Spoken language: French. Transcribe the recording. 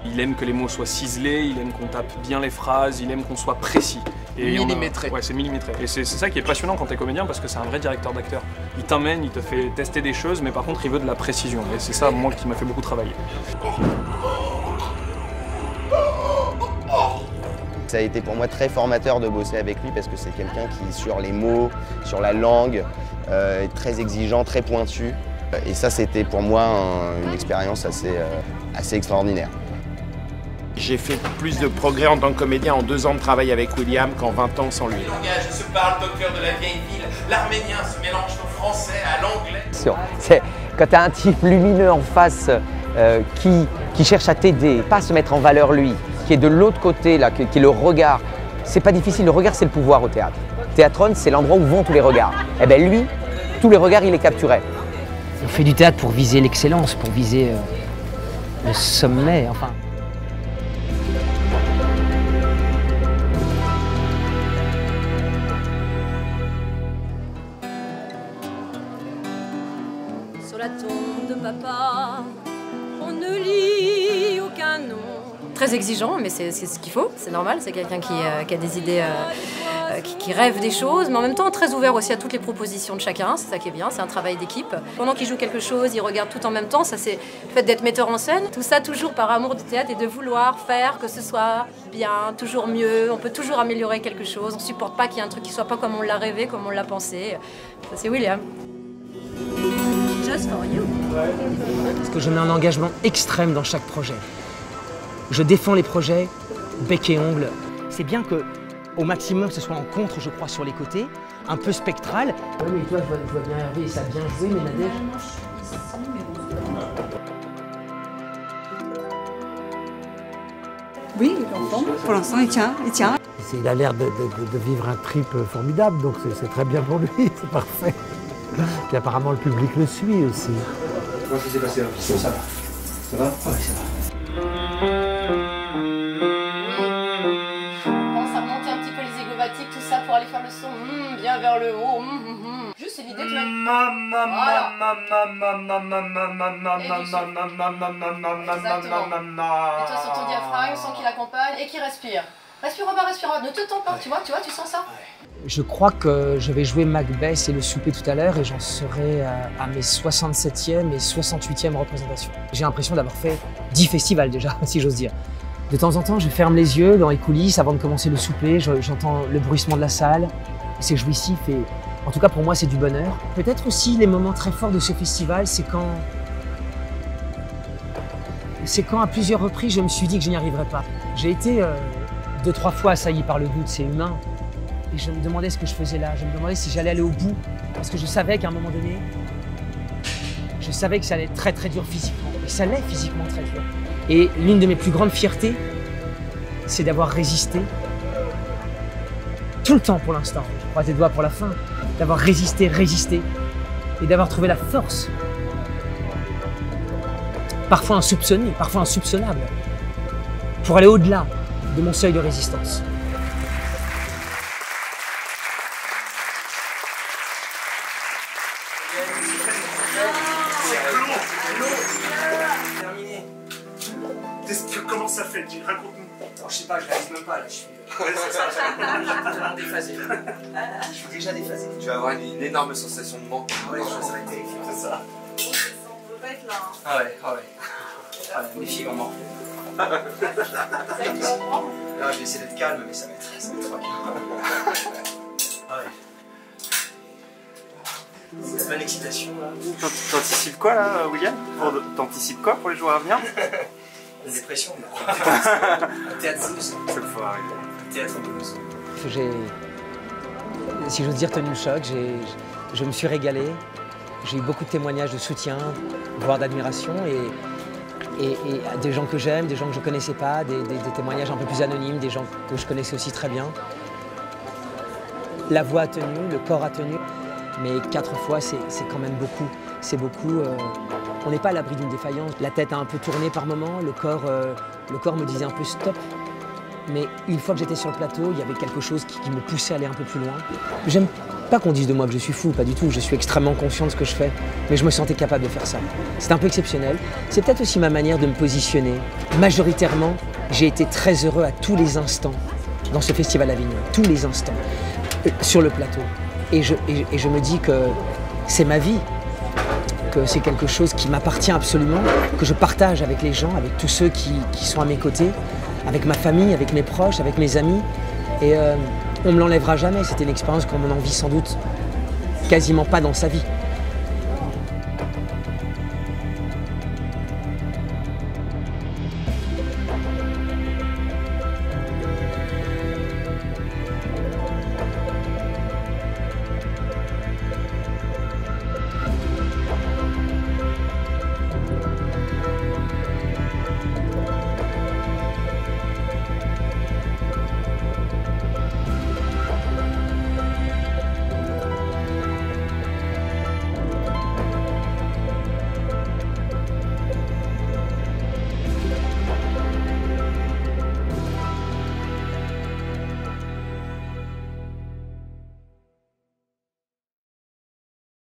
Il aime que les mots soient ciselés, il aime qu'on tape bien les phrases, il aime qu'on soit précis. Et millimétré. Ouais, c'est millimétré. Et c'est ça qui est passionnant quand t'es comédien parce que c'est un vrai directeur d'acteur. Il t'emmène, il te fait tester des choses, mais par contre il veut de la précision. Et c'est ça, moi, qui m'a fait beaucoup travailler. Ça a été pour moi très formateur de bosser avec lui parce que c'est quelqu'un qui, sur les mots, sur la langue, est très exigeant, très pointu. Et ça, c'était pour moi une expérience assez extraordinaire. J'ai fait plus de progrès en tant que comédien en 2 ans de travail avec William qu'en 20 ans sans lui. Le langage se parle au cœur de la vieille ville. L'arménien se mélange au français, à l'anglais. C'est quand tu as un type lumineux en face qui cherche à t'aider, pas à se mettre en valeur lui, qui est de l'autre côté, là, qui est le regard. C'est pas difficile, le regard c'est le pouvoir au théâtre. Théâtrone, c'est l'endroit où vont tous les regards. Et bien lui, tous les regards, il les capturait. On fait du théâtre pour viser l'excellence, pour viser le sommet, enfin. Sur la tombe de papa, on ne lit aucun nom. Très exigeant, mais c'est ce qu'il faut, c'est normal, c'est quelqu'un qui a des idées, qui rêve des choses, mais en même temps très ouvert aussi à toutes les propositions de chacun, c'est ça qui est bien, c'est un travail d'équipe. Pendant qu'il joue quelque chose, il regarde tout en même temps, ça c'est le fait d'être metteur en scène, tout ça toujours par amour du théâtre et de vouloir faire que ce soit bien, toujours mieux, on peut toujours améliorer quelque chose, on ne supporte pas qu'il y ait un truc qui soit pas comme on l'a rêvé, comme on l'a pensé, ça c'est William. Just for you. Parce que je mets un engagement extrême dans chaque projet. Je défends les projets, bec et ongles. C'est bien que, au maximum, ce soit en contre, je crois, sur les côtés, un peu spectral. Oui, mais toi, je vois bien Hervé, ça a bien joué, mais Nadège... Oui, l'enfant, pour l'instant, il tient. Il a l'air de vivre un trip formidable, donc c'est très bien pour lui, c'est parfait. Et apparemment, le public le suit aussi. Comment ça s'est passé? Ça va. Ça va? Oui, ça va. Tout ça pour aller faire le son bien vers le haut. Juste c'est l'idée que et toi sur ton diaphragme, sans qu'il accompagne et qu'il respire. Respire Robin, respire. Ne te tends pas, tu vois, tu sens ça? Je crois que je vais jouer Macbeth et le souper tout à l'heure et j'en serai à mes 67e et 68e représentations. J'ai l'impression d'avoir fait 10 festivals déjà, si j'ose dire. De temps en temps, je ferme les yeux dans les coulisses avant de commencer le souper, j'entends le bruissement de la salle, c'est jouissif et en tout cas pour moi c'est du bonheur. Peut-être aussi les moments très forts de ce festival, c'est quand à plusieurs reprises je me suis dit que je n'y arriverais pas. J'ai été 2-3 fois assailli par le doute, c'est humain, et je me demandais ce que je faisais là, je me demandais si j'allais aller au bout, parce que je savais qu'à un moment donné, je savais que ça allait être très très dur physiquement, et ça l'est physiquement très dur. Et l'une de mes plus grandes fiertés, c'est d'avoir résisté tout le temps pour l'instant. Je croise les doigts pour la fin. D'avoir résisté, et d'avoir trouvé la force, parfois insoupçonnée, parfois insoupçonnable, pour aller au-delà de mon seuil de résistance. Terminé. Comment ça fait? Raconte-nous. Je sais pas, je réalise même pas là. Je suis vraiment déphasé. Je suis déjà déphasé. Tu vas avoir une énorme sensation de manque. Ah ouais, ça va être terrifiant. C'est ça. On peut pas être là. Ah ouais. Ah, mes filles vont morfler. Je vais essayer d'être calme, mais ça va être trop bien. Ah ouais. C'est la bonne excitation là. T'anticipes quoi là, William? T'anticipes quoi pour les jours à venir? La dépression, un théâtre blues. Ça te faut arriver. Un théâtre blues. J'ai, si j'ose dire, tenu le choc, je me suis régalé. J'ai eu beaucoup de témoignages de soutien, voire d'admiration, et des gens que j'aime, des gens que je ne connaissais pas, des témoignages un peu plus anonymes, des gens que je connaissais aussi très bien. La voix a tenu, le corps a tenu, mais 4 fois, c'est quand même beaucoup. C'est beaucoup. On n'est pas à l'abri d'une défaillance. La tête a un peu tourné par moments, le corps me disait un peu stop. Mais une fois que j'étais sur le plateau, il y avait quelque chose qui me poussait à aller un peu plus loin. J'aime pas qu'on dise de moi que je suis fou, pas du tout. Je suis extrêmement conscient de ce que je fais, mais je me sentais capable de faire ça. C'est un peu exceptionnel. C'est peut-être aussi ma manière de me positionner. Majoritairement, j'ai été très heureux à tous les instants dans ce festival Avignon, tous les instants, sur le plateau. Et je me dis que c'est ma vie, que c'est quelque chose qui m'appartient absolument, que je partage avec les gens, avec tous ceux qui sont à mes côtés, avec ma famille, avec mes proches, avec mes amis. Et on ne me l'enlèvera jamais. C'était une expérience qu'on en vit sans doute quasiment pas dans sa vie.